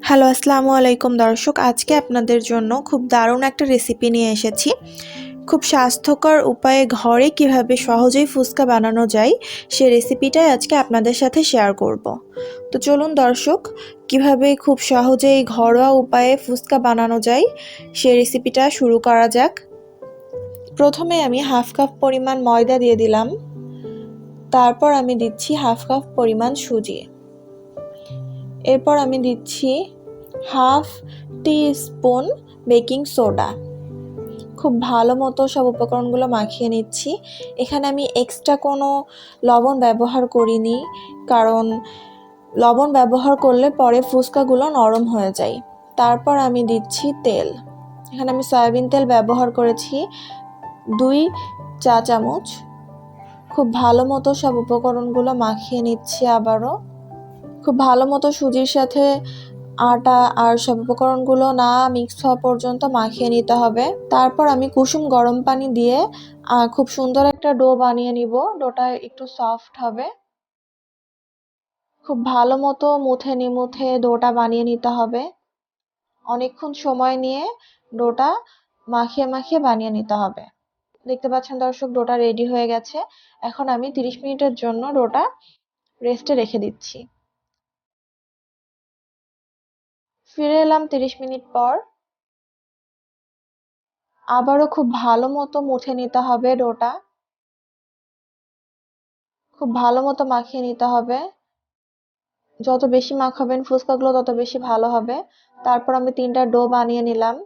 Hello, আসসালামু আলাইকুম দর্শক। আজকে আপনাদের জন্য খুব দারুণ একটা রেসিপি নিয়ে এসেছি। খুব স্বাস্থ্যকর উপায়ে ঘরে কিভাবে সহজেই ফুচকা বানানো যায় সেই রেসিপিটাই আজকে আপনাদের সাথে শেয়ার করব। তো চলুন দর্শক, কিভাবে খুব সহজেই ঘরোয়া উপায়ে ফুচকা বানানো যায় সেই রেসিপিটা শুরু করা যাক। প্রথমে আমি হাফ কাপ পরিমাণ ময়দা দিয়ে দিলাম। তারপর আমি দিচ্ছি হাফ কাপ পরিমাণ সুজি। এরপর আমি দিচ্ছি হাফ টি স্পুন বেকিং সোডা। খুব ভালো মতো সব উপকরণগুলো মাখিয়ে নিচ্ছি। এখানে আমি এক্সট্রা কোনো লবণ ব্যবহার করিনি, কারণ লবণ ব্যবহার করলে পরে ফুচকাগুলো নরম হয়ে যায়। তারপর আমি দিচ্ছি তেল। এখানে আমি সয়াবিন তেল ব্যবহার করেছি 2 চা চামচ। খুব ভালো মতো সব উপকরণগুলো মাখিয়ে নিচ্ছি আবারও। খুব ভালো মতো সুজির সাথে আটা আর সব উপকরণগুলো না মিক্স হওয়া পর্যন্ত মাখিয়ে নিতে হবে। তারপর আমি কুসুম গরম পানি দিয়ে খুব সুন্দর একটা ডো বানিয়ে নিব। ডোটা একটু সফট হবে। খুব ভালো মতো মুথে ডোটা বানিয়ে নিতে হবে। অনেকক্ষণ সময় নিয়ে ডোটা মাখিয়ে বানিয়ে নিতে হবে। দেখতে পাচ্ছেন দর্শক, ডোটা রেডি হয়ে গেছে। এখন আমি 30 মিনিটের জন্য ডোটা রেস্টে রেখে দিচ্ছি। ফিরে এলাম 30 মিনিট পর। আবারও খুব ভালো মতো মুছে নিতে হবে ডোটা। খুব ভালো মতো মাখিয়ে নিতে হবে। যত বেশি মাখাবেন ফুচকাগুলো তত বেশি ভালো হবে। তারপর আমি 3টা ডো বানিয়ে নিলাম।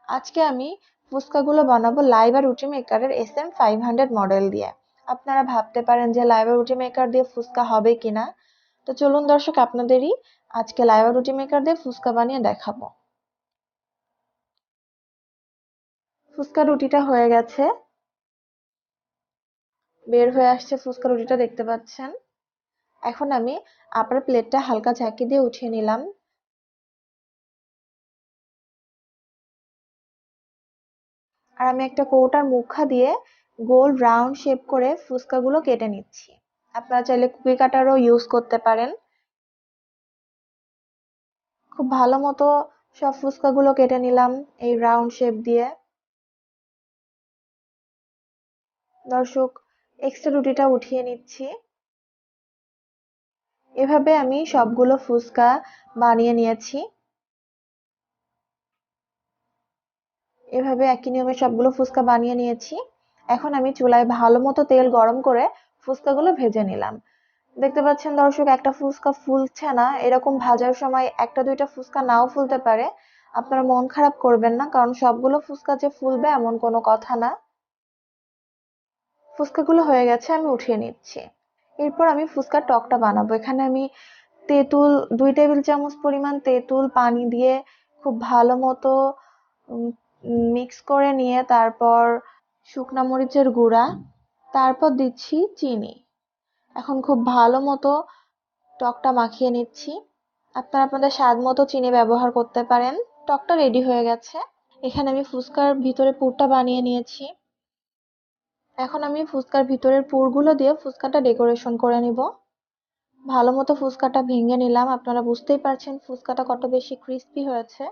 আজকে আমি ফুচকাগুলো বানাবো লাইভা রুটি মেকারের SM500 মডেল দিয়ে। আপনারা ভাবতে পারেন যে লাইভা রুটি মেকার দিয়ে ফুচকা হবে কিনা। তো চলুন দর্শক, আপনাদেরই আজকে লাইভা রুটি মেকার দিয়ে ফুচকা বানিয়ে দেখাবো। ফুচকা রুটিটা হয়ে গেছে, বের হয়ে আসছে ফুচকা রুটিটা, দেখতে পাচ্ছেন। এখন আমি আপনার প্লেটটা হালকা ঝাঁকি দিয়ে উঠিয়ে নিলাম। আর আমি একটা কৌটার মুখা দিয়ে গোল রাউন্ড শেপ করে ফুচকাগুলো কেটে নিচ্ছি। আপনারা চাইলে কুকি কাটারও ইউজ করতে পারেন। খুব ভালো মতো সব ফুচকাগুলো কেটে নিলাম এই রাউন্ড শেপ দিয়ে। দর্শক, এক্সট্রা রুটিটা উঠিয়ে নিচ্ছি। এভাবে আমি সবগুলো ফুচকা বানিয়ে নিয়েছি। এভাবে একই নিয়মে সবগুলো ফুচকা বানিয়ে নিয়েছি। এখন আমি চুলায় ভালো মতো তেল গরম করে ফুচকাগুলো ভেজে নিলাম। দেখতে পাচ্ছেন দর্শক, একটা ফুচকা ফুলছে না। এরকম ভাজার সময় একটা দুইটা ফুচকা নাও ফুলতে পারে। আপনারা মন খারাপ করবেন না, কারণ সবগুলো ফুচকা যে ফুলবে এমন কোনো কথা না। ফুচকাগুলো হয়ে গেছে, আমি উঠিয়ে নিচ্ছি। এরপর আমি ফুচকার টকটা বানাবো। এখানে আমি তেঁতুল 2 টেবিল চামচ পরিমাণ তেঁতুল পানি দিয়ে খুব ভালো মতো মিক্স করে নিয়ে তারপর শুকনা মরিচের গুঁড়া, তারপর দিচ্ছি চিনি। এখন খুব ভালো মতো টকটা মাখিয়ে নিচ্ছি। আপনারা আপনাদের স্বাদ মতো চিনি ব্যবহার করতে পারেন। টকটা রেডি হয়ে গেছে। এখানে আমি ফুচকার ভিতরে পুরটা বানিয়ে নিয়েছি। এখন আমি ফুচকার ভিতরের পুরগুলো দিয়ে ফুচকাটা ডেকোরেশন করে নিব। ভালো মতো ফুচকাটা ভেঙে নিলাম। আপনারা বুঝতেই পারছেন ফুচকাটা কত বেশি ক্রিস্পি হয়েছে।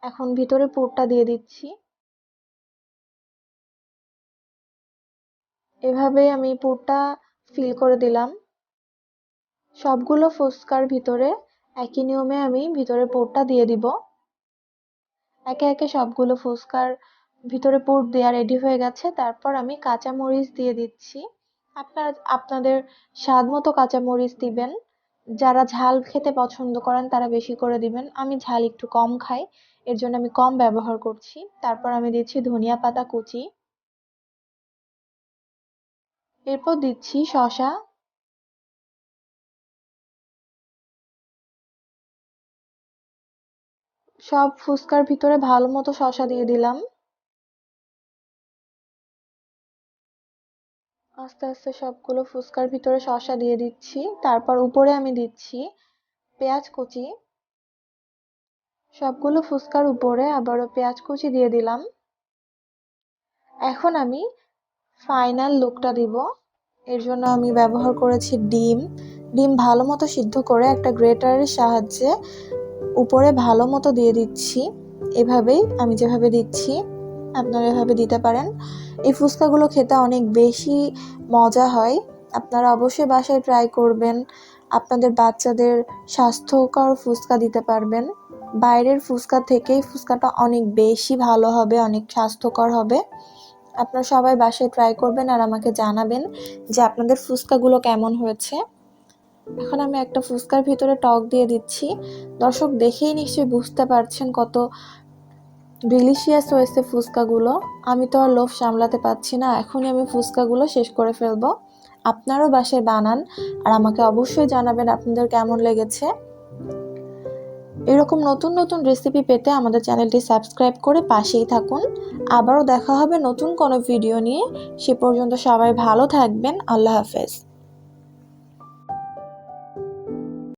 এখন ভিতরে পুরটা দিয়ে দিচ্ছি। এভাবেই আমি পুরটা ফিল করে দিলাম। সবগুলো ফুচকার ভিতরে একই নিয়মে আমি ভিতরে পুরটা দিয়ে দিব। একে একে সবগুলো ফুচকার ভিতরে পুর দেওয়া রেডি হয়ে গেছে। তারপর আমি কাঁচা মরিচ দিয়ে দিচ্ছি। আপনারা আপনাদের স্বাদ মতো কাঁচা মরিচ দিবেন। যারা ঝাল খেতে পছন্দ করেন তারা বেশি করে দিবেন। আমি ঝাল একটু কম খাই, এর জন্য আমি কম ব্যবহার করছি। তারপর আমি দিচ্ছি ধনিয়া পাতা কুচি। এরপর দিচ্ছি শসা। সব ফুচকার ভিতরে ভালো মতো শসা দিয়ে দিলাম। আস্তে আস্তে সবগুলো ফুচকার ভিতরে শসা দিয়ে দিচ্ছি। তারপর উপরে আমি দিচ্ছি পেঁয়াজ কুচি। সবগুলো ফুচকার উপরে আবারও পেঁয়াজ কুচি দিয়ে দিলাম। এখন আমি ফাইনাল লুকটা দিব। এর জন্য আমি ব্যবহার করেছি ডিম। ডিম ভালো মতো সিদ্ধ করে একটা গ্রেটারের সাহায্যে উপরে ভালো মতো দিয়ে দিচ্ছি। এভাবেই আমি যেভাবে দিচ্ছি আপনারা এভাবে দিতে পারেন। এই ফুচকাগুলো খেতে অনেক বেশি মজা হয়। আপনারা অবশ্যই বাসায় ট্রাই করবেন। আপনাদের বাচ্চাদের স্বাস্থ্যকর ফুচকা দিতে পারবেন। বাইরের ফুচকা থেকেই ফুচকাটা অনেক বেশি ভালো হবে, অনেক স্বাস্থ্যকর হবে। আপনারা সবাই বাসায় ট্রাই করবেন আর আমাকে জানাবেন যে আপনাদের ফুচকাগুলো কেমন হয়েছে। এখন আমি একটা ফুচকার ভিতরে টক দিয়ে দিচ্ছি। দর্শক দেখেই নিশ্চয়ই বুঝতে পারছেন কত ডিলিশিয়াস হয়েছে ফুচকাগুলো। আমি তো আর লোভ সামলাতে পারছি না, এখনই আমি ফুচকাগুলো শেষ করে ফেলবো। আপনারাও বাসায় বানান আর আমাকে অবশ্যই জানাবেন আপনাদের কেমন লেগেছে। এরকম নতুন নতুন রেসিপি পেতে আমাদের চ্যানেলটি সাবস্ক্রাইব করে পাশেই থাকুন। আবারও দেখা হবে নতুন কোনো ভিডিও নিয়ে। সে পর্যন্ত সবাই ভালো থাকবেন। আল্লাহ হাফেজ।